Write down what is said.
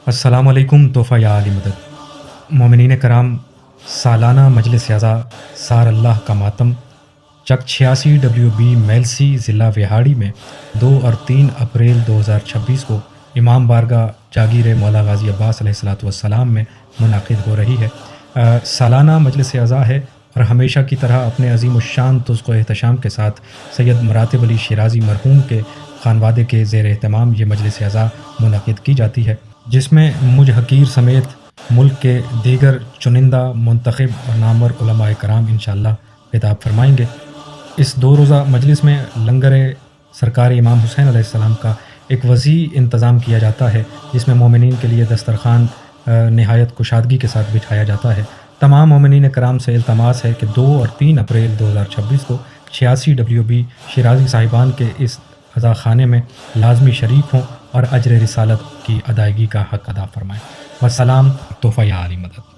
السلام علیکم تحفہ یا علی مدد مومنین کرام، سالانہ مجلس اعضا سار اللہ کا ماتم چک 86 WB میلسی ضلع وہاڑی میں 2 اور 3 اپریل 2026 کو امام بارگاہ جاگیر مولا غازی عباس علیہ السلام میں منعقد ہو رہی ہے۔ سالانہ مجلس اعضا ہے اور ہمیشہ کی طرح اپنے عظیم الشان طزق و احتشام کے ساتھ سید مراتب علی شیرازی مرحوم کے خانوادے کے زیر اہتمام یہ مجلس اعضا منعقد کی جاتی ہے، جس میں مجھ حقیر سمیت ملک کے دیگر چنندہ منتخب اور نامور علماء کرام انشاءاللہ خطاب فرمائیں گے۔ اس 2 روزہ مجلس میں لنگر سرکار امام حسین علیہ السلام کا ایک وسیع انتظام کیا جاتا ہے، جس میں مومنین کے لیے دسترخوان نہایت کشادگی کے ساتھ بٹھایا جاتا ہے۔ تمام مومنین کرام سے التماس ہے کہ 2 اور 3 اپریل 2026 کو 86 WB شیرازی صاحبان کے اس عزا خانے میں لازمی شریک ہوں اور اجر رسالت کی ادائیگی کا حق ادا فرمائیں۔ والسلام تحفہ یا علی مدد۔